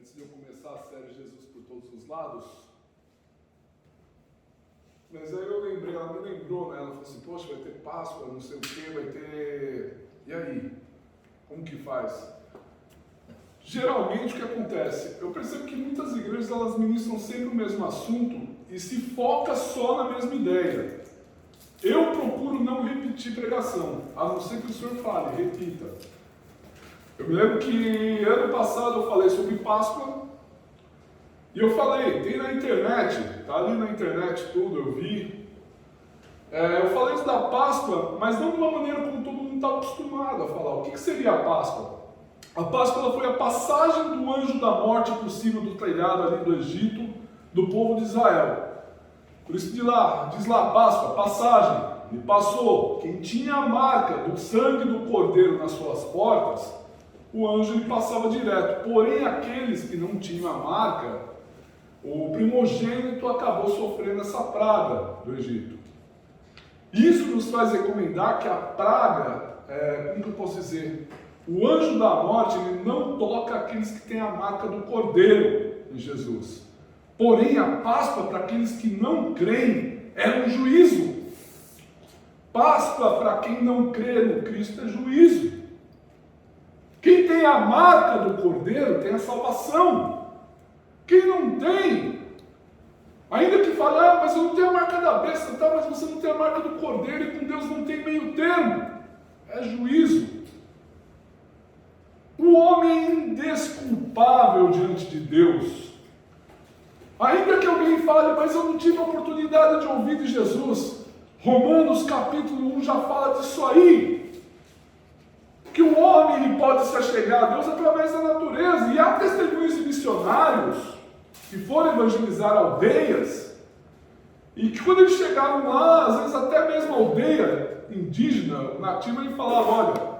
antes de eu começar a série Jesus por Todos os Lados. Mas aí eu lembrei, ela me lembrou, né? Ela falou assim, poxa, vai ter Páscoa, não sei o que, vai ter... E aí? Como que faz? Geralmente o que acontece? Eu percebo que muitas igrejas elas ministram sempre o mesmo assunto e se foca só na mesma ideia. Eu procuro não repetir pregação, a não ser que o senhor fale, repita. Eu me lembro que ano passado eu falei sobre Páscoa e eu falei, tem na internet, tá ali na internet tudo, eu vi. Eu falei isso da Páscoa, mas não de uma maneira como todo mundo está acostumado a falar. O que seria a Páscoa? A Páscoa ela foi a passagem do anjo da morte por cima do telhado ali do Egito, do povo de Israel. Por isso diz lá, Páscoa, passagem, e passou. Quem tinha a marca do sangue do cordeiro nas suas portas, o anjo ele passava direto. Porém, aqueles que não tinham a marca, o primogênito acabou sofrendo essa praga do Egito. Isso nos faz recomendar que a praga, como que eu posso dizer? O anjo da morte ele não toca aqueles que têm a marca do cordeiro em Jesus. Porém, a Páscoa, para aqueles que não creem, é um juízo. Páscoa, para quem não crê no Cristo, é juízo. Quem tem a marca do Cordeiro tem a salvação. Quem não tem, ainda que fale, mas eu não tenho a marca da besta, tá? Mas você não tem a marca do Cordeiro e com Deus não tem meio termo. É juízo. O homem é indesculpável diante de Deus. Ainda que alguém fale, mas eu não tive a oportunidade de ouvir de Jesus. Romanos capítulo 1 já fala disso aí. Que o homem ele pode se achegar a Deus através da natureza. E há testemunhos de missionários que foram evangelizar aldeias. E que quando eles chegavam lá, às vezes até mesmo a aldeia indígena, nativa, ele falava, olha,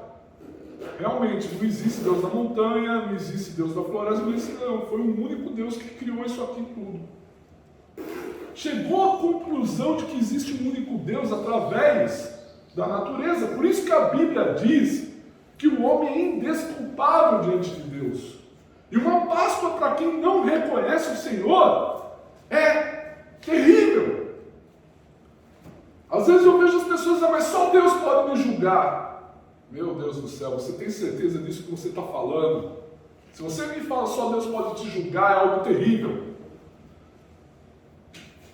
realmente não existe Deus na montanha, não existe Deus na floresta, não existe não. Foi um único Deus que criou isso aqui tudo. Chegou à conclusão de que existe um único Deus através da natureza. Por isso que a Bíblia diz que o homem é indesculpável diante de Deus. E uma Páscoa para quem não reconhece o Senhor é terrível. Às vezes eu vejo as pessoas dizendo, mas só Deus pode me julgar. Meu Deus do céu, você tem certeza disso que você está falando? Se você me fala só Deus pode te julgar, é algo terrível.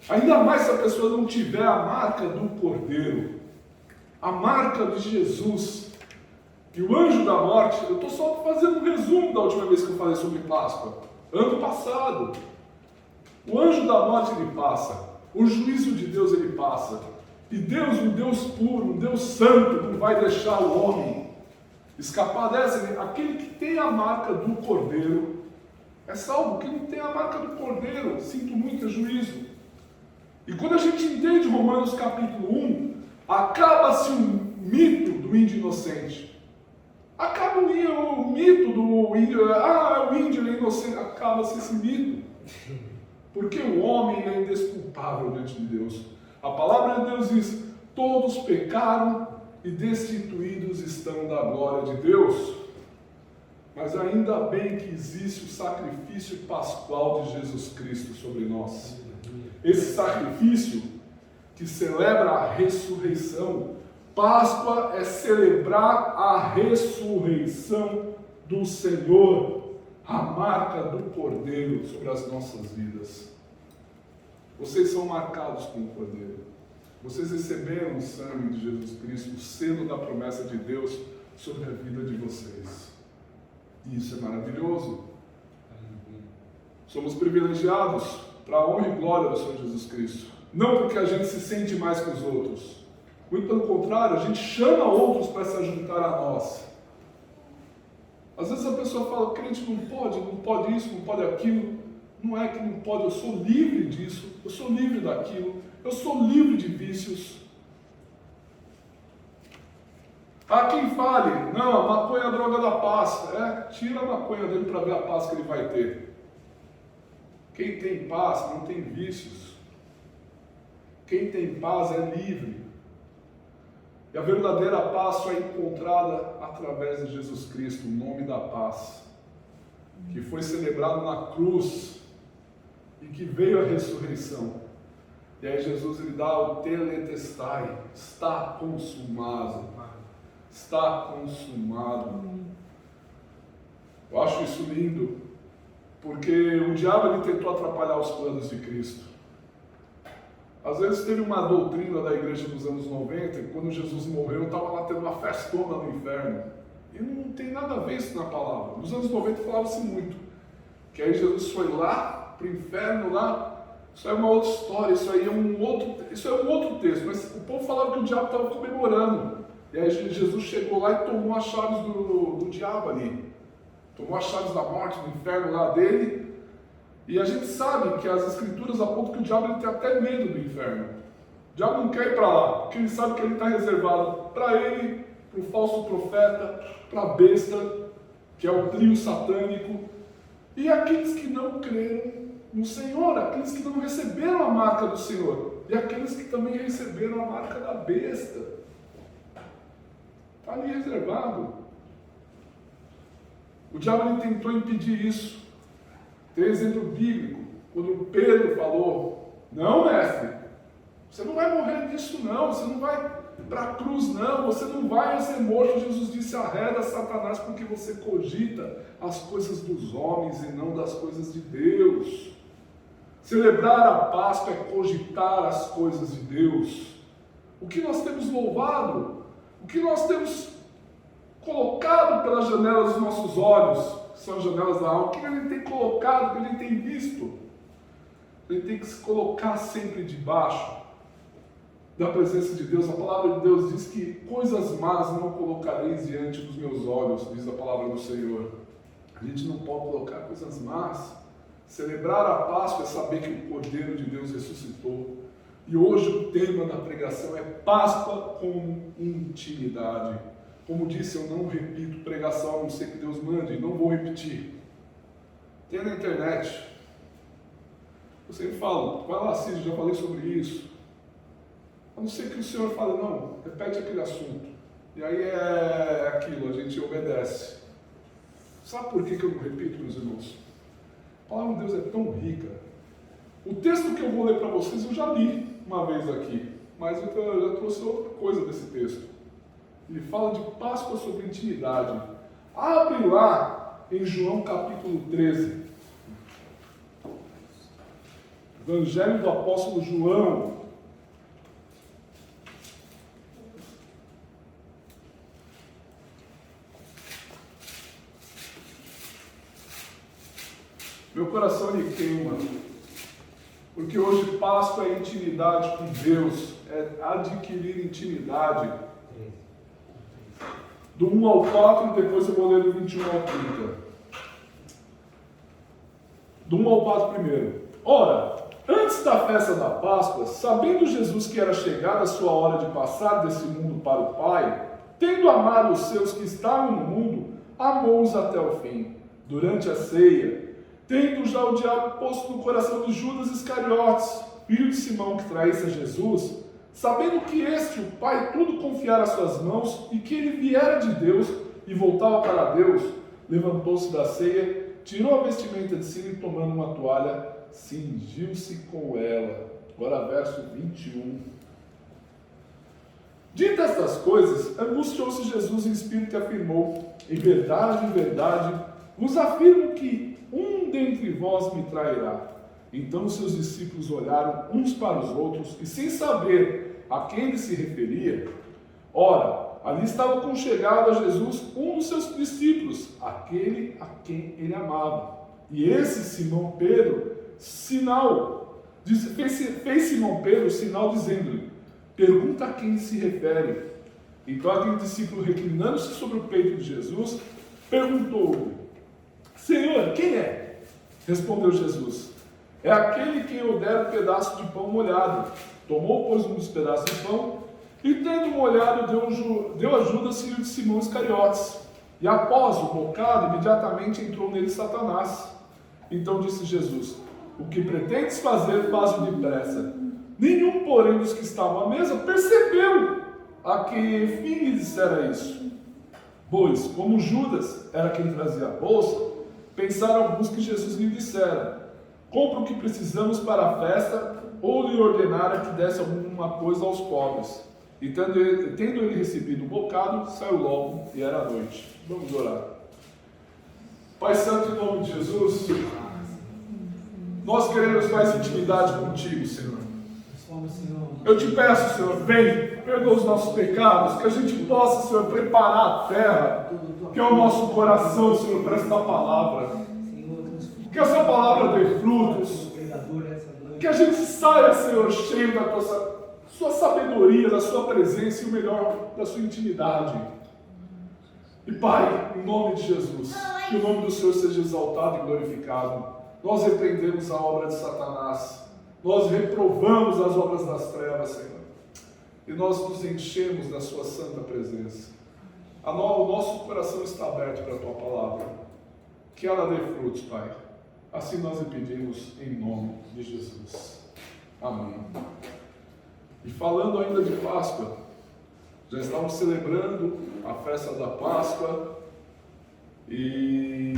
Ainda mais se a pessoa não tiver a marca do Cordeiro, a marca de Jesus. E o anjo da morte, eu estou só fazendo um resumo da última vez que eu falei sobre Páscoa. Ano passado, o anjo da morte ele passa, o juízo de Deus ele passa. E Deus, um Deus puro, um Deus santo, não vai deixar o homem escapar dessa. Aquele que tem a marca do Cordeiro é salvo. Quem não tem a marca do Cordeiro, sinto muito, é juízo. E quando a gente entende Romanos capítulo 1, acaba-se um mito do índio inocente. Acaba o mito do índio, o índio é inocente, acaba-se esse mito. Porque o homem é indesculpável diante de Deus. A palavra de Deus diz, todos pecaram e destituídos estão da glória de Deus. Mas ainda bem que existe o sacrifício pascual de Jesus Cristo sobre nós. Esse sacrifício que celebra a ressurreição. Páscoa é celebrar a ressurreição do Senhor, a marca do Cordeiro sobre as nossas vidas. Vocês são marcados com o Cordeiro. Vocês receberam o sangue de Jesus Cristo, o selo da promessa de Deus sobre a vida de vocês. E isso é maravilhoso. Somos privilegiados para a honra e glória do Senhor Jesus Cristo. Não porque a gente se sente mais que os outros. Muito pelo contrário, a gente chama outros para se juntar a nós. Às vezes a pessoa fala, crente não pode isso, não pode aquilo. Não é que não pode, eu sou livre disso, eu sou livre daquilo, eu sou livre de vícios. Há quem fale, não, a maconha é a droga da paz. Tira a maconha dele para ver a paz que ele vai ter. Quem tem paz não tem vícios. Quem tem paz é livre. E a verdadeira paz só é encontrada através de Jesus Cristo, o nome da paz. que foi celebrado na cruz e que veio a ressurreição. E aí Jesus ele dá o teletestai, está consumado, está consumado. Eu acho isso lindo, porque o diabo ele tentou atrapalhar os planos de Cristo. Às vezes teve uma doutrina da igreja dos anos 90, que quando Jesus morreu, estava lá tendo uma festona no inferno. E não tem nada a ver isso na palavra. Nos anos 90 falava-se muito, que aí Jesus foi lá, para o inferno lá. Isso é uma outra história, isso é um outro texto, mas o povo falava que o diabo estava comemorando. E aí Jesus chegou lá e tomou as chaves do diabo ali. Tomou as chaves da morte, do inferno lá dele. E a gente sabe que as escrituras apontam que o diabo ele tem até medo do inferno. O diabo não quer ir para lá, porque ele sabe que ele está reservado para ele, para o falso profeta, para a besta, que é o trio satânico, e aqueles que não creram no Senhor, aqueles que não receberam a marca do Senhor, e aqueles que também receberam a marca da besta. Está ali reservado. O diabo ele tentou impedir isso. Tem um exemplo bíblico, quando Pedro falou: não, mestre, você não vai morrer disso não, você não vai para a cruz não, você não vai ser morto. Jesus disse: arreda Satanás, porque você cogita as coisas dos homens e não das coisas de Deus. Celebrar a Páscoa é cogitar as coisas de Deus. O que nós temos louvado, o que nós temos colocado pelas janelas dos nossos olhos, que são as janelas da alma, o que ele tem colocado, o que ele tem visto, ele tem que se colocar sempre debaixo da presença de Deus. A palavra de Deus diz que coisas más não colocareis diante dos meus olhos, diz a palavra do Senhor. A gente não pode colocar coisas más. Celebrar a Páscoa é saber que o Cordeiro de Deus ressuscitou. E hoje o tema da pregação é Páscoa com intimidade. Como disse, eu não repito pregação, a não ser que Deus mande, não vou repetir. Tem na internet. Eu sempre falo, vai lá, Cid, já falei sobre isso. A não ser que o Senhor fale, não, repete aquele assunto. E aí é aquilo, a gente obedece. Sabe por que eu não repito, meus irmãos? A palavra de Deus é tão rica. O texto que eu vou ler para vocês eu já li uma vez aqui, mas eu já trouxe outra coisa desse texto. Ele fala de Páscoa sobre intimidade. Abre lá em João capítulo 13. Evangelho do apóstolo João. Meu coração lhe queima, porque hoje Páscoa é intimidade com Deus, é adquirir intimidade. Do 1 ao 4, depois eu vou ler do 21 ao 30. Do 1 ao 4 primeiro. Ora, antes da festa da Páscoa, sabendo Jesus que era chegada a sua hora de passar desse mundo para o Pai, tendo amado os seus que estavam no mundo, amou-os até o fim. Durante a ceia, tendo já o diabo posto no coração de Judas Iscariotes, filho de Simão, que traísse a Jesus, sabendo que este, o Pai, tudo confiara às suas mãos, e que ele viera de Deus e voltava para Deus, levantou-se da ceia, tirou a vestimenta de cima e, tomando uma toalha, cingiu-se com ela. Agora verso 21. Dita estas coisas, angustiou-se Jesus em espírito e afirmou: em verdade, vos afirmo que um dentre vós me trairá. Então os seus discípulos olharam uns para os outros, e sem saber a quem ele se referia, ora, ali estava conchegado a Jesus um dos seus discípulos, aquele a quem ele amava. E esse Simão Pedro, fez Simão Pedro sinal dizendo-lhe: pergunta a quem se refere. Então aquele discípulo, reclinando-se sobre o peito de Jesus, perguntou-lhe: Senhor, quem é? Respondeu Jesus: é aquele que eu der um pedaço de pão molhado. Tomou, pois, um dos pedaços de pão, e tendo molhado, deu a Judas, filho de Simão Iscariotes. E após o bocado, imediatamente entrou nele Satanás. Então disse Jesus: o que pretendes fazer, faz-o depressa. Nenhum, porém, dos que estavam à mesa percebeu a que fim lhe dissera isso. Pois, como Judas era quem trazia a bolsa, pensaram alguns que Jesus lhe dissera: compra o que precisamos para a festa, ou lhe ordenara que desse alguma coisa aos pobres. E tendo ele recebido um bocado, saiu logo, e era noite. Vamos orar. Pai Santo, em nome de Jesus, nós queremos mais intimidade contigo, Senhor. Eu te peço, Senhor, vem, perdoa os nossos pecados, que a gente possa, Senhor, preparar a terra, que é o nosso coração, Senhor, para esta palavra. Que essa palavra dê frutos, que a gente saia, Senhor, cheio da sua sabedoria, da sua presença e o melhor da sua intimidade. E Pai, em nome de Jesus, que o nome do Senhor seja exaltado e glorificado. Nós repreendemos a obra de Satanás, nós reprovamos as obras das trevas, Senhor, e nós nos enchemos da sua santa presença. O nosso coração está aberto para a tua palavra, que ela dê frutos, Pai. Assim nós lhe pedimos em nome de Jesus. Amém. E falando ainda de Páscoa, já estamos celebrando a festa da Páscoa e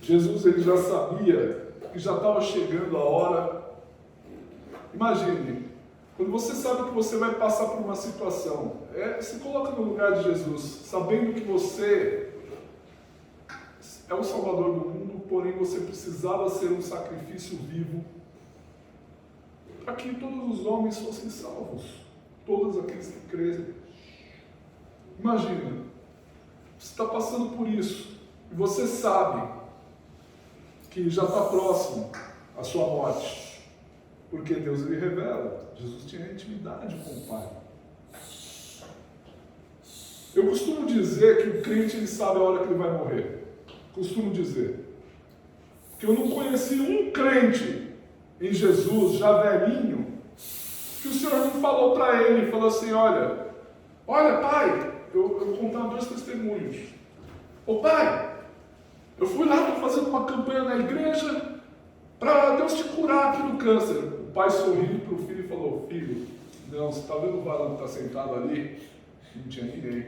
Jesus ele já sabia que já estava chegando a hora. Imagine, quando você sabe que você vai passar por uma situação, se coloca no lugar de Jesus, sabendo que você é o Salvador do mundo, porém você precisava ser um sacrifício vivo para que todos os homens fossem salvos, todos aqueles que creem. Imagina, você está passando por isso e você sabe que já está próximo a sua morte, porque Deus lhe revela. Jesus tinha intimidade com o Pai. Eu costumo dizer que o crente ele sabe a hora que ele vai morrer. Costumo dizer que eu não conheci um crente em Jesus, já velhinho, que o Senhor não falou para ele, falou assim: olha pai, eu vou contar 2 testemunhos. Ô pai, eu fui lá, estou fazendo uma campanha na igreja para Deus te curar aqui do câncer. O pai sorriu para o filho e falou: filho, não, você está vendo o varão que está sentado ali? Não tinha ninguém,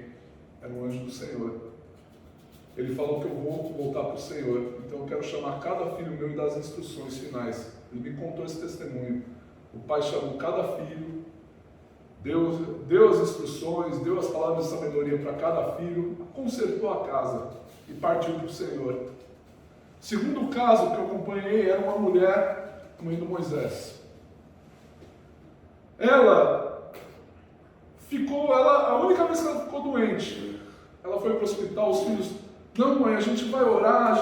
era um anjo do Senhor. Ele falou que eu vou voltar para o Senhor, então eu quero chamar cada filho meu e dar as instruções finais. Ele me contou esse testemunho. O pai chamou cada filho, deu as instruções, deu as palavras de sabedoria para cada filho, consertou a casa e partiu para o Senhor. Segundo caso que eu acompanhei era uma mulher, mãe do Moisés. Ela, a única vez que ela ficou doente, ela foi para o hospital, os filhos: não mãe, a gente vai orar,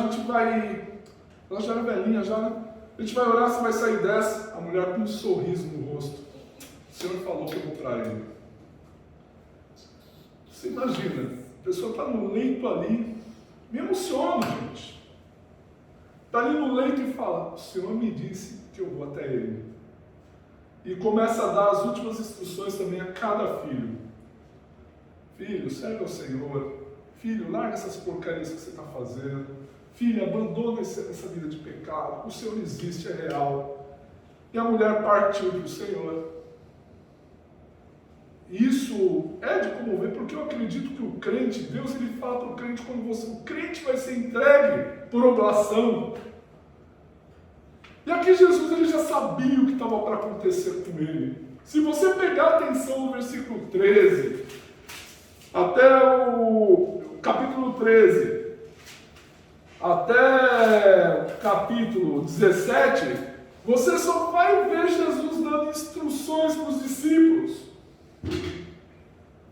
ela já era velhinha já, né? A gente vai orar, você vai sair dessa. A mulher com um sorriso no rosto: o Senhor falou que eu vou para ele. Você imagina, a pessoa está no leito ali, me emociona, gente. Está ali no leito e fala: o Senhor me disse que eu vou até ele. E começa a dar as últimas instruções também a cada filho. Filho, serve ao Senhor. Filho, larga essas porcarias que você está fazendo. Filho, abandona essa vida de pecado. O Senhor existe, é real. E a mulher partiu para o Senhor. Isso é de comover, porque eu acredito que o crente, Deus ele fala para o crente quando o crente vai ser entregue por oblação. E aqui Jesus ele já sabia o que estava para acontecer com ele. Se você pegar atenção no versículo 13, até o capítulo 13, até o capítulo 17, você só vai ver Jesus dando instruções para os discípulos.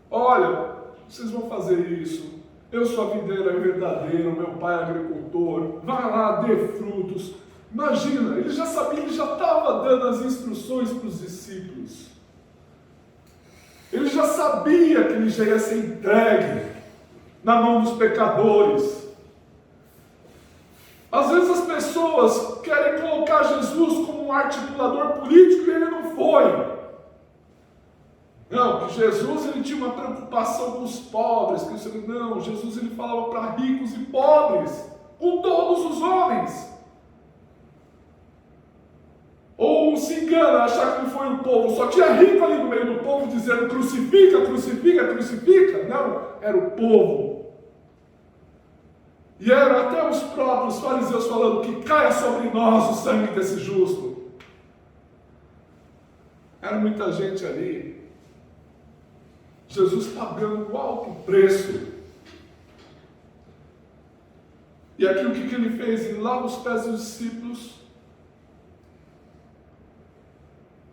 Olha, vocês vão fazer isso. Eu sou a videira verdadeira, o meu pai é agricultor. Vai lá, dê frutos. Imagina, ele já sabia, ele já estava dando as instruções para os discípulos. Ele já sabia que ele já ia ser entregue na mão dos pecadores. Às vezes as pessoas querem colocar Jesus como um articulador político e ele não foi. Não, que Jesus ele tinha uma preocupação com os pobres. Não, Jesus ele falava para ricos e pobres, com todos os homens. Ou se engana, achar que não foi o povo, só tinha rico ali no meio do povo dizendo crucifica, crucifica, crucifica. Não, era o povo. E eram até os próprios fariseus falando que caia sobre nós o sangue desse justo. Era muita gente ali. Jesus pagando um alto preço. E aqui o que ele fez? Ele lava os pés dos discípulos,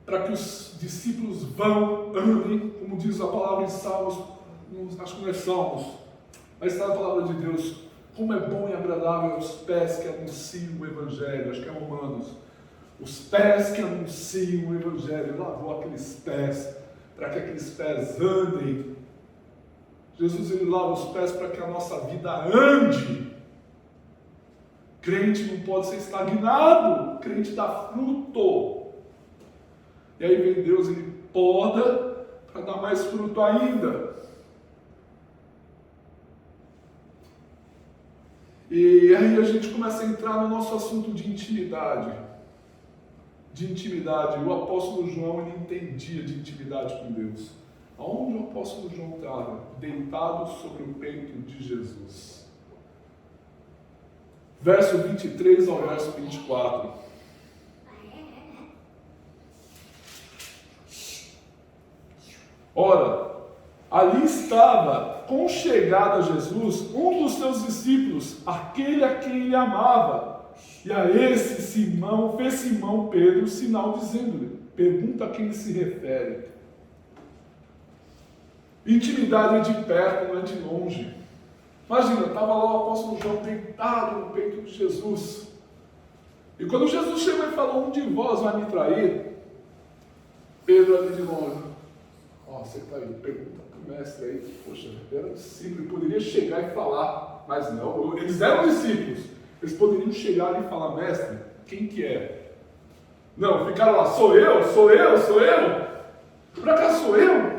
para que os discípulos vão, andem, como diz a palavra em Salmos, acho que não é Salmos, mas está na palavra de Deus, como é bom e agradável os pés que anunciam o Evangelho, acho que é Romanos, os pés que anunciam o Evangelho. Ele lavou aqueles pés, para que aqueles pés andem. Jesus, ele lava os pés para que a nossa vida ande. Crente não pode ser estagnado, crente dá fruto. E aí vem Deus, ele poda para dar mais fruto ainda. E aí a gente começa a entrar no nosso assunto de intimidade. De intimidade. O apóstolo João, ele entendia de intimidade com Deus. Aonde o apóstolo João estava? Deitado sobre o peito de Jesus. Verso 23 ao verso 24. Ora, ali estava, conchegado a Jesus, um dos seus discípulos, aquele a quem ele amava. E a esse Simão, fez Simão Pedro sinal dizendo-lhe, pergunta a quem ele se refere. Intimidade é de perto, não é de longe. Imagina, estava lá o apóstolo João deitado no peito de Jesus. E quando Jesus chegou e falou, um de vós vai me trair, Pedro ali de longe. Ó, você está aí, pergunta para o mestre aí. Poxa, era discípulo, poderia chegar e falar, mas não, eles eram discípulos. Eles poderiam chegar ali e falar, mestre, quem que é? Não, ficaram lá, sou eu. Por acaso sou eu?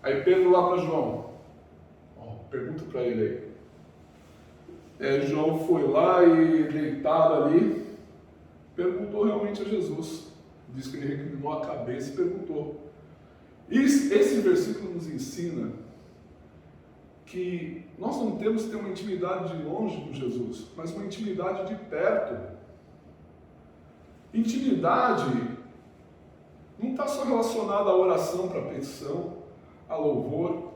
Aí Pedro lá para João. Ó, pergunta para ele aí. João foi lá e deitado ali, perguntou realmente a Jesus. Diz que ele reclinou a cabeça e perguntou. Esse versículo nos ensina que nós não temos que ter uma intimidade de longe com Jesus, mas uma intimidade de perto. Intimidade não está só relacionada à oração para petição, a louvor.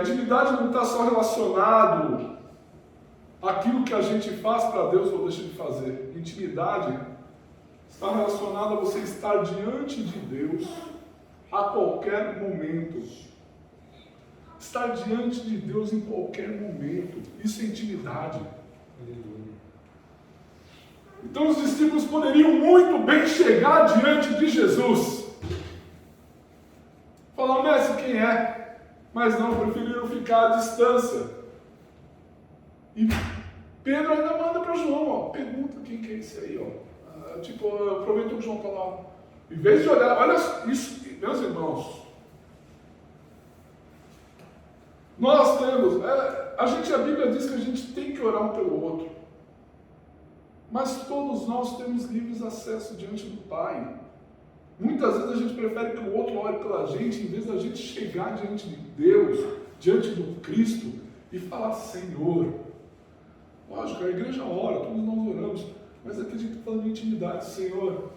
Intimidade não está só relacionado àquilo que a gente faz para Deus ou deixa de fazer. Intimidade está relacionada a você estar diante de Deus a qualquer momento. Estar diante de Deus em qualquer momento. Isso é intimidade. Então os discípulos poderiam muito bem chegar diante de Jesus. Falar, mestre, quem é? Mas não, preferiram ficar à distância. E Pedro ainda manda para João, ó, pergunta quem que é esse aí, ó. Aproveita que o João está lá. Em vez de olhar, olha isso, meus irmãos. Nós temos, a Bíblia diz que a gente tem que orar um pelo outro. Mas todos nós temos livres acesso diante do Pai. Muitas vezes a gente prefere que o outro ore pela gente, em vez da gente chegar diante de Deus, diante do Cristo, e falar, Senhor. Lógico, a igreja ora, todos nós oramos, mas aqui a gente está falando de intimidade. Senhor,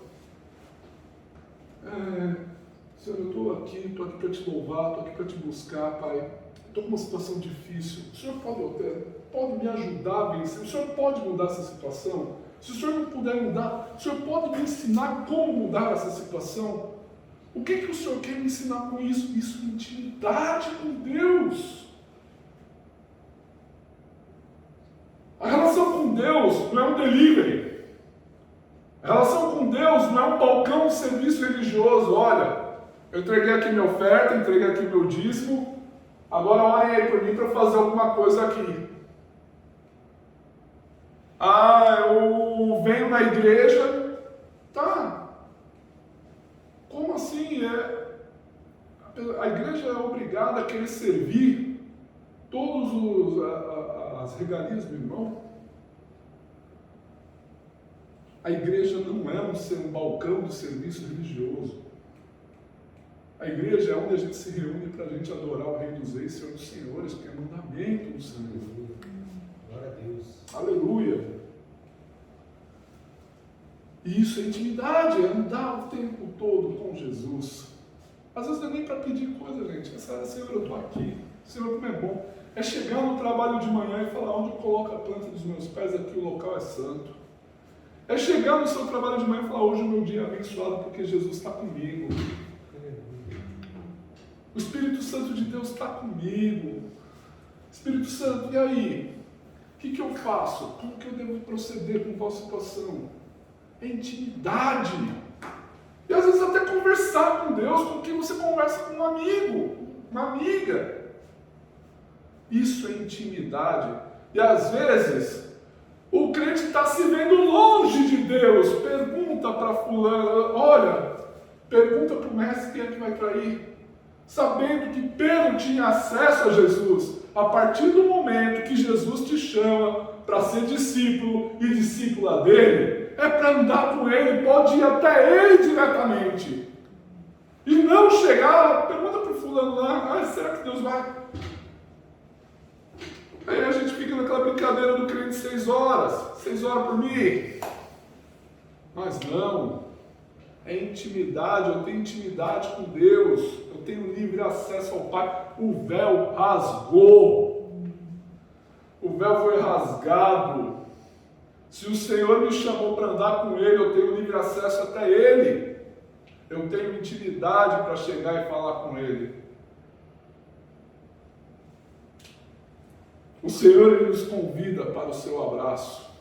Senhor, eu estou aqui para te louvar, estou aqui para te buscar, Pai. Estou com uma situação difícil. O Senhor pode me ajudar a vencer? O Senhor pode mudar essa situação? Se o Senhor não puder mudar, o Senhor pode me ensinar como mudar essa situação? O que o Senhor quer me ensinar com isso? Isso é intimidade com Deus. A relação com Deus não é um delivery. A relação com Deus não é um balcão de serviço religioso. Olha, eu entreguei aqui minha oferta, entreguei aqui meu dízimo, agora orem aí por mim para fazer alguma coisa aqui. Eu venho na igreja, tá? Como assim? A igreja é obrigada a querer servir todas as regalias do irmão? A igreja não é um balcão de serviço religioso. A igreja é onde a gente se reúne para a gente adorar o Rei dos Reis, Senhor dos Senhores, que é mandamento do Senhor. E isso é intimidade, é andar o tempo todo com Jesus. Às vezes não é nem para pedir coisa, gente. Senhor, eu estou aqui. Senhor, como é bom. É chegar no trabalho de manhã e falar: onde eu coloco a planta dos meus pés, aqui o local é santo. É chegar no seu trabalho de manhã e falar: hoje o meu dia é abençoado porque Jesus está comigo. O Espírito Santo de Deus está comigo. Espírito Santo, e aí? O que eu faço? Como que eu devo proceder com qual situação? É intimidade. E às vezes até conversar com Deus, com quem você conversa com um amigo, uma amiga. Isso é intimidade. E às vezes, o crente está se vendo longe de Deus. Pergunta para fulano, olha, pergunta para o mestre quem é que vai trair. Sabendo que Pedro tinha acesso a Jesus. A partir do momento que Jesus te chama para ser discípulo e discípula dele, é para andar com ele, pode ir até ele diretamente. E não chegar, pergunta para o fulano lá, será que Deus vai? Aí a gente fica naquela brincadeira do crente 6 horas por mim. Mas não, é intimidade, eu tenho intimidade com Deus, eu tenho livre acesso ao Pai. O véu rasgou, o véu foi rasgado. Se o Senhor me chamou para andar com Ele, eu tenho livre acesso até Ele. Eu tenho intimidade para chegar e falar com Ele. O Senhor, Ele nos convida para o seu abraço.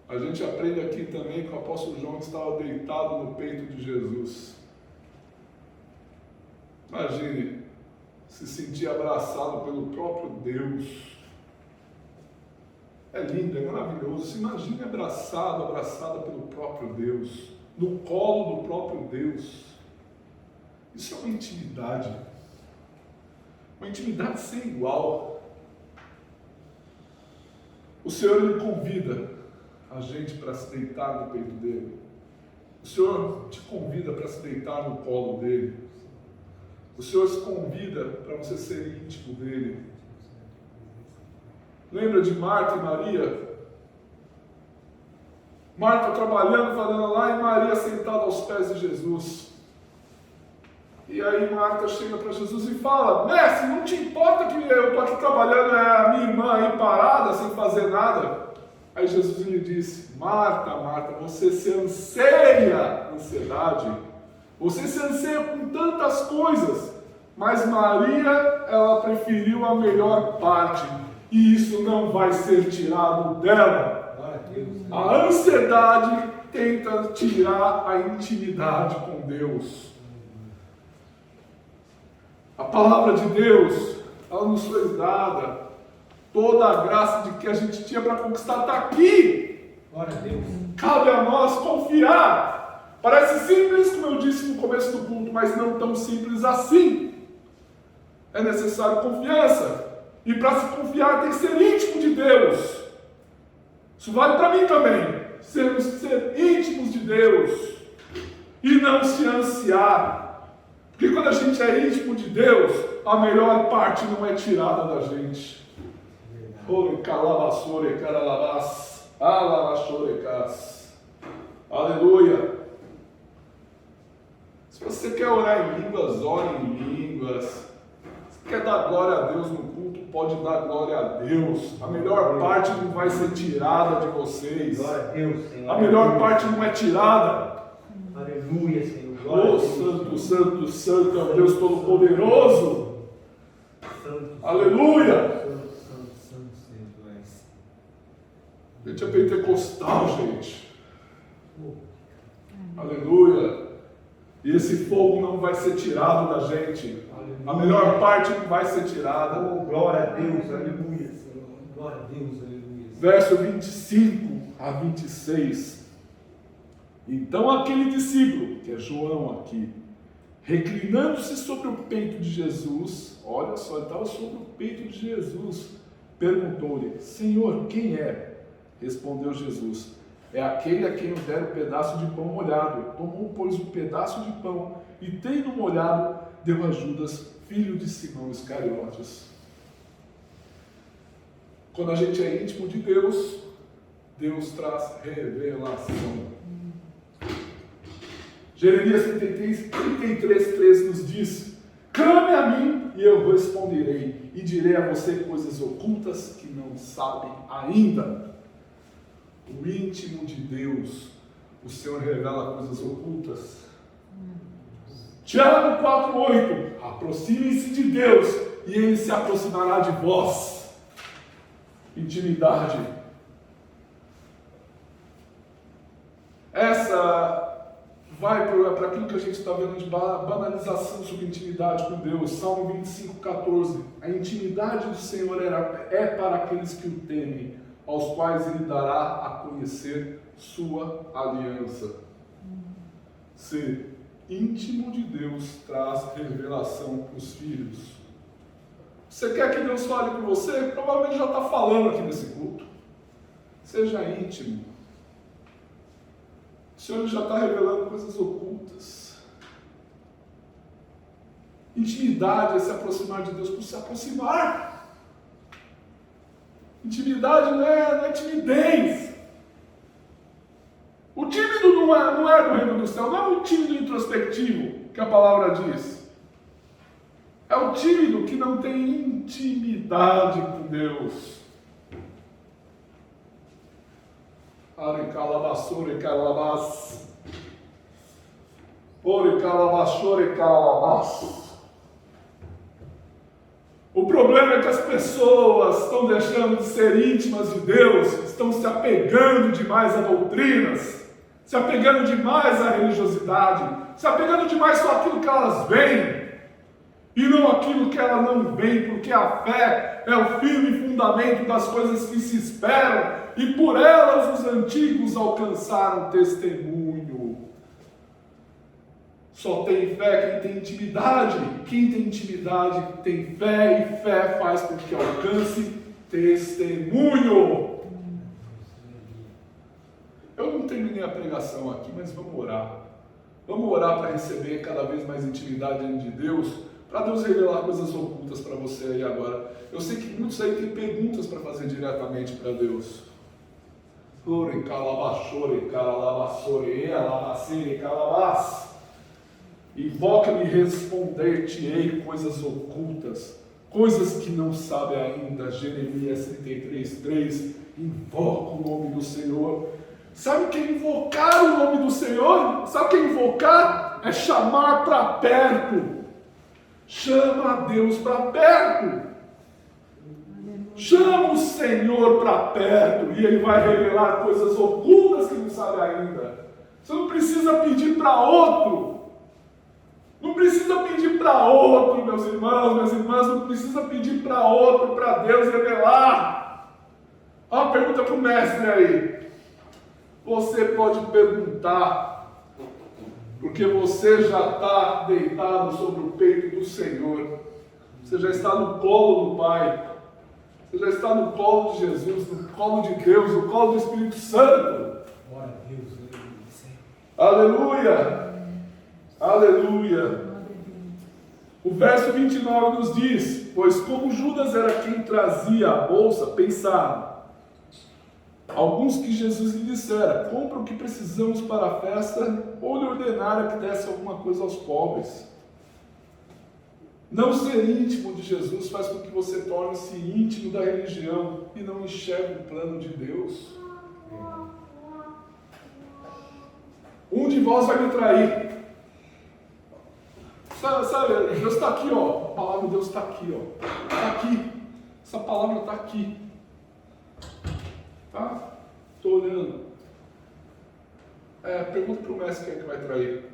A gente aprende aqui também que o apóstolo João estava deitado no peito de Jesus. Imagine se sentir abraçado pelo próprio Deus. É lindo, é maravilhoso. Se imagine abraçada pelo próprio Deus, no colo do próprio Deus. Isso é uma intimidade sem igual. O Senhor, Ele convida a gente para se deitar no peito dele. O Senhor te convida para se deitar no colo dele. O Senhor se convida para você ser íntimo dele. Lembra de Marta e Maria? Marta trabalhando, fazendo lá, e Maria sentada aos pés de Jesus. E aí Marta chega para Jesus e fala: mestre, não te importa que eu estou aqui trabalhando, a minha irmã aí parada, sem fazer nada? Aí Jesus lhe disse: Marta, Marta, você se anseia, ansiedade, você se anseia com tantas coisas, mas Maria, ela preferiu a melhor parte, e isso não vai ser tirado dela. A ansiedade tenta tirar a intimidade com Deus. A palavra de Deus, ela nos foi dada. Toda a graça de que a gente tinha para conquistar está aqui. Glória a Deus. Cabe a nós confiar. Parece simples, como eu disse no começo do culto, mas não tão simples assim. É necessário confiança. E para se confiar tem que ser íntimo de Deus. Isso vale para mim também. Ser íntimos de Deus. E não se ansiar. Porque quando a gente é íntimo de Deus, a melhor parte não é tirada da gente. Aleluia. Se você quer orar em línguas, ore em línguas. Se quer dar glória a Deus no culto, pode dar glória a Deus. A melhor parte não vai ser tirada de vocês. Glória a Deus, Senhor. A melhor parte não é tirada. Aleluia, Senhor. Oh, santo, santo, santo é o Deus Todo-Poderoso. Aleluia. A gente é pentecostal, gente. Aleluia. E esse fogo não vai ser tirado da gente. Aleluia. A melhor parte não vai ser tirada. Oh, glória a Deus, aleluia, Senhor. Glória a Deus, aleluia. Verso 25 a 26. Então aquele discípulo, que é João aqui, reclinando-se sobre o peito de Jesus, olha só, ele estava sobre o peito de Jesus, perguntou-lhe: Senhor, quem é? Respondeu Jesus: é aquele a quem eu der o pedaço de pão molhado. Tomou, pois, um pedaço de pão e, tendo molhado, deu a Judas, filho de Simão Iscariotes. Quando a gente é íntimo de Deus, Deus traz revelação. Jeremias 33:13 nos diz: clame a mim e eu responderei, e direi a você coisas ocultas que não sabe ainda. O íntimo de Deus, o Senhor revela coisas ocultas. Tiago 4:8: aproxime-se de Deus e Ele se aproximará de vós. Intimidade. Essa vai para aquilo que a gente está vendo de banalização sobre intimidade com Deus. Salmo 25:14. A intimidade do Senhor é para aqueles que o temem, aos quais Ele dará a conhecer sua aliança. Ser íntimo de Deus traz revelação para os filhos. Você quer que Deus fale com você? Provavelmente já está falando aqui nesse culto. Seja íntimo. O Senhor já está revelando coisas ocultas. Intimidade é se aproximar de Deus por se aproximar. Intimidade não é timidez. O tímido não é do reino do céu, não é o tímido introspectivo que a palavra diz. É o tímido que não tem intimidade com Deus. Are calabassore calabas. Ore calabassore calabas. O problema é que as pessoas estão deixando de ser íntimas de Deus, estão se apegando demais a doutrinas, se apegando demais à religiosidade, se apegando demais só àquilo que elas veem, e não aquilo que ela não vê, porque a fé é o firme fundamento das coisas que se esperam, e por elas os antigos alcançaram testemunho. Só tem fé quem tem intimidade. Quem tem intimidade tem fé, e fé faz com que alcance testemunho. Eu não terminei a pregação aqui, mas vamos orar. Vamos orar para receber cada vez mais intimidade diante de Deus, para Deus revelar coisas ocultas para você aí agora. Eu sei que muitos aí têm perguntas para fazer diretamente para Deus. Ore calabachore, calabasore, alabacere, calabas. Invoca-me e responder-te-ei coisas ocultas, coisas que não sabe ainda. Jeremias 33:3. Invoca o nome do Senhor. Sabe o que é invocar o nome do Senhor? Sabe o que é invocar? É chamar para perto. Chama a Deus para perto. Chama o Senhor para perto e Ele vai revelar coisas ocultas que não sabe ainda. Você não precisa pedir para outro. Não precisa pedir para outro, meus irmãos, minhas irmãs, não precisa pedir para outro, para Deus revelar. Olha uma pergunta para o mestre aí. Você pode perguntar, porque você já está deitado sobre o peito do Senhor. Você já está no colo do Pai. Você já está no colo de Jesus, no colo de Deus, no colo do Espírito Santo. Glória a Deus. Aleluia. Aleluia. O verso 29 nos diz: pois como Judas era quem trazia a bolsa, pensaram alguns que Jesus lhe dissera: compra o que precisamos para a festa, ou lhe ordenara que desse alguma coisa aos pobres. Não ser íntimo de Jesus faz com que você torne-se íntimo da religião e não enxergue o plano de Deus. Um de vós vai me trair. Sabe, Deus está aqui, ó. A palavra de Deus está aqui, ó. Está aqui. Essa palavra está aqui. Tá? Estou olhando. Pergunta para o mestre quem é que vai trair.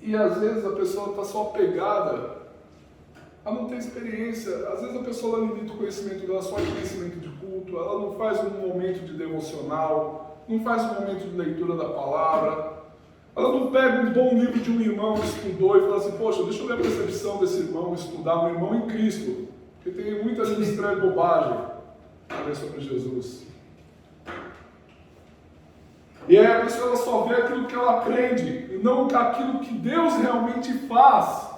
E às vezes a pessoa está só apegada, ela não tem experiência. Às vezes a pessoa limita o conhecimento dela só em conhecimento de culto, ela não faz um momento de devocional, não faz um momento de leitura da palavra. Ela não pega um bom livro de um irmão que estudou e fala assim: poxa, deixa eu ver a percepção desse irmão, estudar um irmão em Cristo. Porque tem muita gente que escreve bobagem a ver sobre Jesus. E aí a pessoa só vê aquilo que ela aprende, e não aquilo que Deus realmente faz.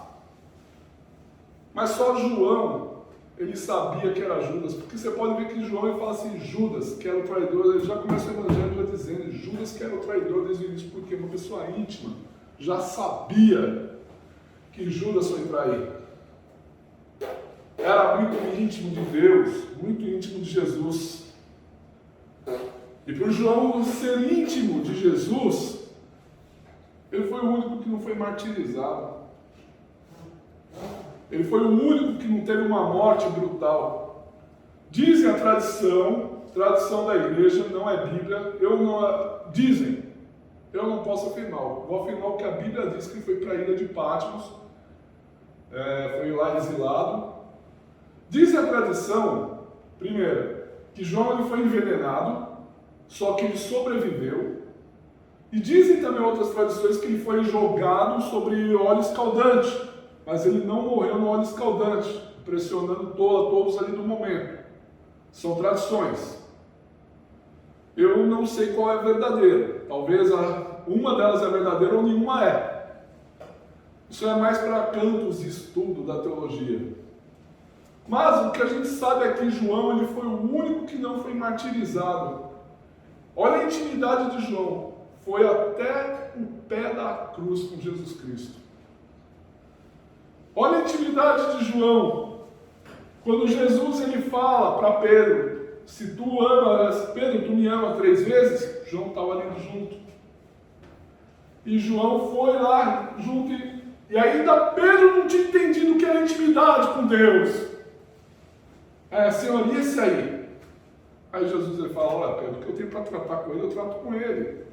Mas só João, ele sabia que era Judas, porque você pode ver que João ele fala assim, Judas, que era o traidor, ele já começa o evangelho já dizendo, Judas que era o traidor desde o início, porque uma pessoa íntima já sabia que Judas foi trair. Era muito íntimo de Deus, muito íntimo de Jesus. E para o João ser íntimo de Jesus, ele foi o único que não foi martirizado. Ele foi o único que não teve uma morte brutal. Dizem a tradição da igreja, não é Bíblia, dizem, eu não posso afirmar. Vou afirmar o que a Bíblia diz, que ele foi para a ilha de Patmos, foi lá exilado. Diz a tradição, primeiro, que João ele foi envenenado, só que ele sobreviveu. E dizem também outras tradições que ele foi jogado sobre óleo escaldante, mas ele não morreu no óleo escaldante, pressionando todos ali do momento. São tradições. Eu não sei qual é verdadeira. Talvez uma delas é verdadeira ou nenhuma é. Isso é mais para campos de estudo da teologia. Mas o que a gente sabe é que João ele foi o único que não foi martirizado. Olha a intimidade de João. Foi até o pé da cruz com Jesus Cristo. Olha a intimidade de João. Quando Jesus ele fala para Pedro, se tu amas, Pedro, tu me ama 3 vezes, João estava ali junto. E João foi lá junto e ainda Pedro não tinha entendido o que era intimidade com Deus. Senhor, e esse aí? Aí Jesus ele fala, olha Pedro, o que eu tenho para tratar com ele, eu trato com ele.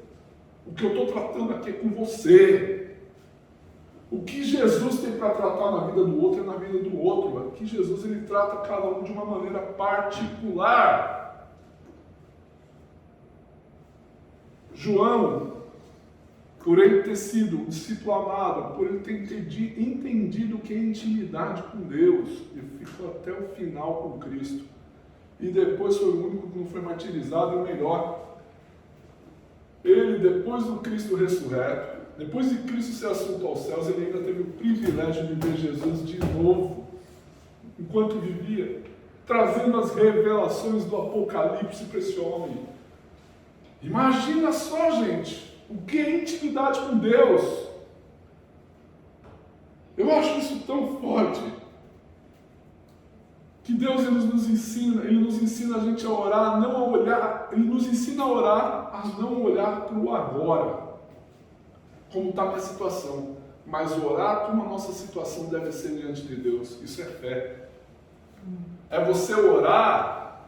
O que eu estou tratando aqui é com você. O que Jesus tem para tratar na vida do outro é na vida do outro. Aqui Jesus ele trata cada um de uma maneira particular. João, por ele ter sido um discípulo amado, por ele ter entendido o que é intimidade com Deus, ele ficou até o final com Cristo. E depois foi o único que não foi martirizado, e o melhor. Ele, depois do Cristo ressurreto, depois de Cristo ser assunto aos céus, ele ainda teve o privilégio de ver Jesus de novo, enquanto vivia, trazendo as revelações do Apocalipse para esse homem. Imagina só, gente, o que é intimidade com Deus. Eu acho isso tão forte, que Deus ele nos ensina a gente a orar, não a olhar, ele nos ensina a orar, a não olhar para o agora. Como está a minha situação, mas orar como a nossa situação deve ser diante de Deus, isso é fé. É você orar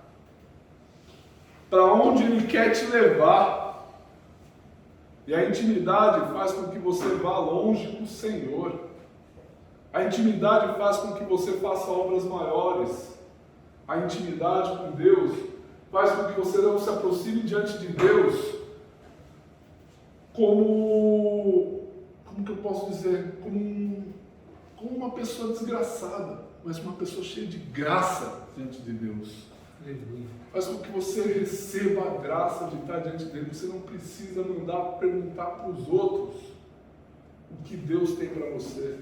para onde Ele quer te levar, e a intimidade faz com que você vá longe com o Senhor, a intimidade faz com que você faça obras maiores, a intimidade com Deus faz com que você não se aproxime diante de Deus como que eu posso dizer, como uma pessoa desgraçada, mas uma pessoa cheia de graça diante de Deus. Faz com que você receba a graça de estar diante dele. Você não precisa mandar perguntar para os outros o que Deus tem para você.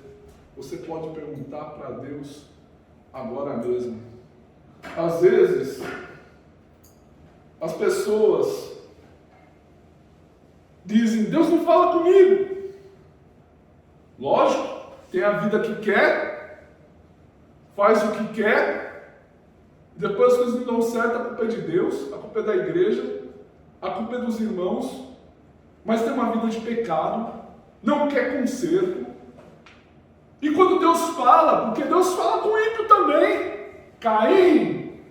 Você pode perguntar para Deus agora mesmo. Às vezes, as pessoas dizem, Deus não fala comigo. Lógico, tem a vida que quer, faz o que quer, depois as coisas não dão certo, a culpa é de Deus, a culpa é da igreja, a culpa é dos irmãos, mas tem uma vida de pecado, não quer conserto. E quando Deus fala, porque Deus fala com o ímpio também, Caim,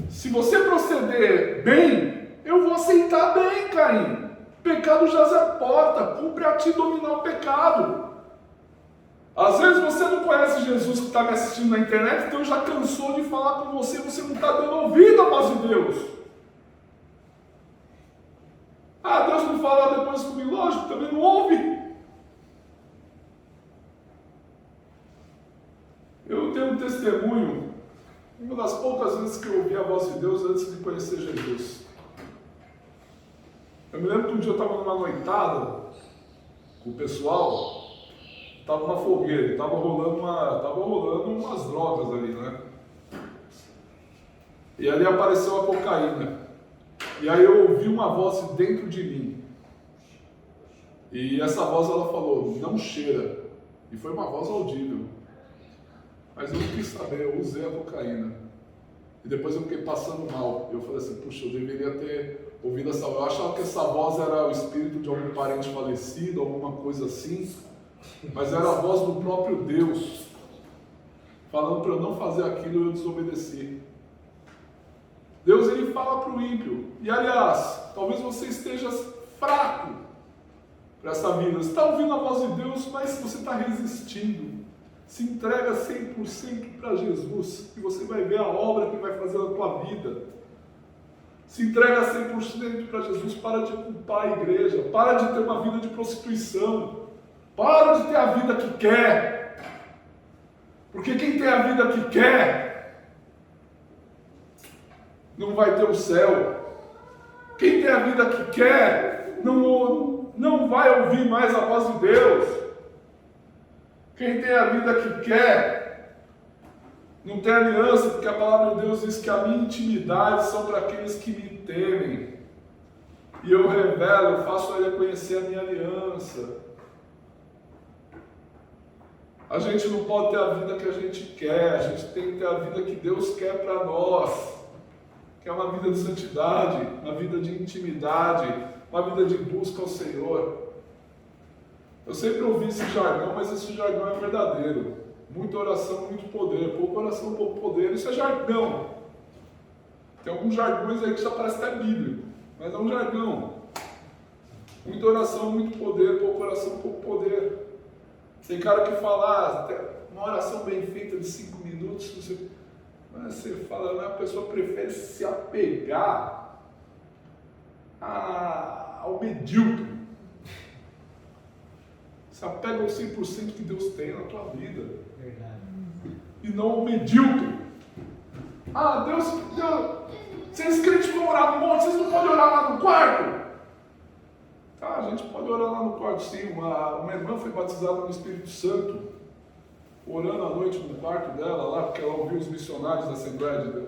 se você proceder bem, eu vou aceitar bem, Caim. Pecado jaz à porta, cumpre a ti dominar o pecado. Às vezes você não conhece Jesus que está me assistindo na internet, então já cansou de falar com você, você não está dando ouvido à voz de Deus. Deus não fala depois comigo, lógico, também não ouve. Eu tenho um testemunho, uma das poucas vezes que eu ouvi a voz de Deus antes de conhecer Jesus. Eu me lembro que um dia eu estava numa noitada com o pessoal, estava uma fogueira, estava rolando umas drogas ali, né? E ali apareceu a cocaína. E aí eu ouvi uma voz dentro de mim. E essa voz ela falou, não cheira. E foi uma voz audível. Mas eu não quis saber, eu usei a cocaína. E depois eu fiquei passando mal. Eu falei assim, puxa, eu deveria ter ouvido essa voz. Eu achava que essa voz era o espírito de algum parente falecido, alguma coisa assim. Mas era a voz do próprio Deus, falando para eu não fazer aquilo e eu desobedeci. Deus, ele fala para o ímpio. E aliás, talvez você esteja fraco para essa vida. Você está ouvindo a voz de Deus, mas você está resistindo. Se entrega 100% para Jesus e você vai ver a obra que vai fazer na tua vida. Se entrega 100% para Jesus, para de culpar a igreja, para de ter uma vida de prostituição, para de ter a vida que quer. Porque quem tem a vida que quer não vai ter o céu. Quem tem a vida que quer não vai ouvir mais a voz de Deus. Quem tem a vida que quer não tem aliança, porque a palavra de Deus diz que a minha intimidade são para aqueles que me temem. E eu revelo, eu faço ele conhecer a minha aliança. A gente não pode ter a vida que a gente quer, a gente tem que ter a vida que Deus quer para nós. Que é uma vida de santidade, uma vida de intimidade, uma vida de busca ao Senhor. Eu sempre ouvi esse jargão, mas esse jargão é verdadeiro. Muita oração, muito poder. Pouca oração, pouco poder. Isso é jargão. Tem alguns jargões aí que já parece até bíblico, mas é um jargão. Muita oração, muito poder. Pouca oração, pouco poder. Tem cara que fala, uma oração bem feita de 5 minutos, mas você fala, a pessoa prefere se apegar ao medíocre. Se apega ao 100% que Deus tem na tua vida. Verdade. E não ao medíocre. Deus, vocês crentes vão orar no monte, vocês não podem orar lá no quarto? Tá, a gente pode orar lá no quarto sim. Uma irmã foi batizada no Espírito Santo, orando à noite no quarto dela lá, porque ela ouviu os missionários da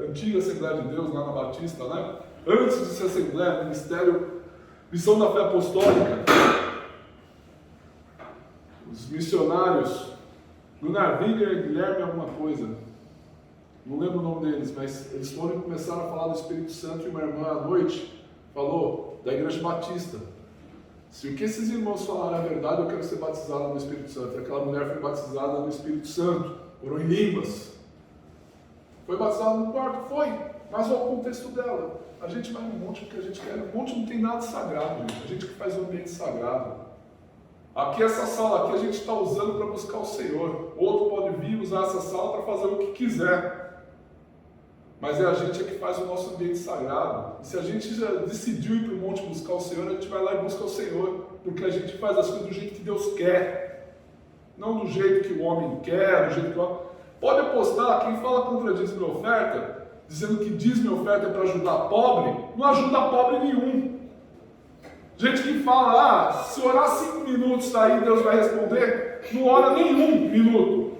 antiga Assembleia de Deus lá na Batista, né? Antes de ser Assembleia, Ministério, Missão da Fé Apostólica. Os missionários, do Narviga e Guilherme alguma coisa, não lembro o nome deles, mas eles foram e começaram a falar do Espírito Santo, e uma irmã à noite falou da Igreja Batista. Se o que esses irmãos falaram é verdade, eu quero ser batizada no Espírito Santo. Aquela mulher foi batizada no Espírito Santo, orou em línguas. Foi batizada no quarto? Foi, mas olha o contexto dela. A gente vai no monte porque a gente quer. No monte não tem nada sagrado, gente. A gente que faz o ambiente sagrado. Aqui, essa sala aqui, a gente está usando para buscar o Senhor. Outro pode vir usar essa sala para fazer o que quiser. Mas é a gente que faz o nosso ambiente sagrado. E se a gente já decidiu ir para o monte buscar o Senhor, a gente vai lá e busca o Senhor. Porque a gente faz as coisas do jeito que Deus quer. Não do jeito que o homem quer, do jeito que o homem... Pode apostar, quem fala contra dízimo e oferta, dizendo que dízimo e oferta é para ajudar pobre, não ajuda pobre nenhum. Gente que fala, se orar 5 minutos aí Deus vai responder, não ora nem 1 minuto.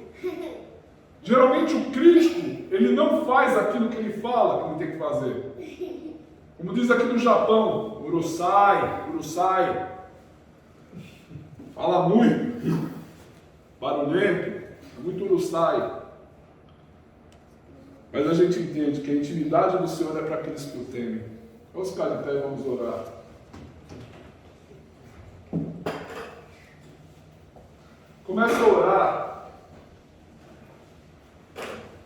Geralmente o crítico, ele não faz aquilo que ele fala que ele tem que fazer. Como diz aqui no Japão, urusai. Fala muito, barulhento, muito urusai. Mas a gente entende que a intimidade do Senhor é para aqueles que o temem. Vamos ficar de pé e vamos orar. Comece a orar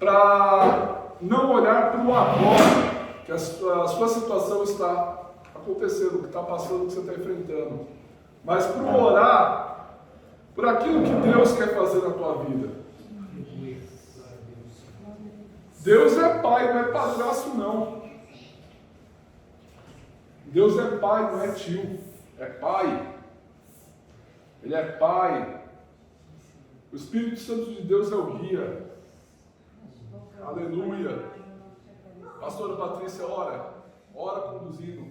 para não olhar para o agora, que a sua situação está acontecendo, o que está passando, o que você está enfrentando, mas para orar por aquilo que Deus quer fazer na tua vida. Deus é pai, não é padrasto não. Deus é pai, não é tio, é pai. Ele é pai. O Espírito Santo de Deus é o guia. Aleluia. Pastora Patrícia, ora conduzindo.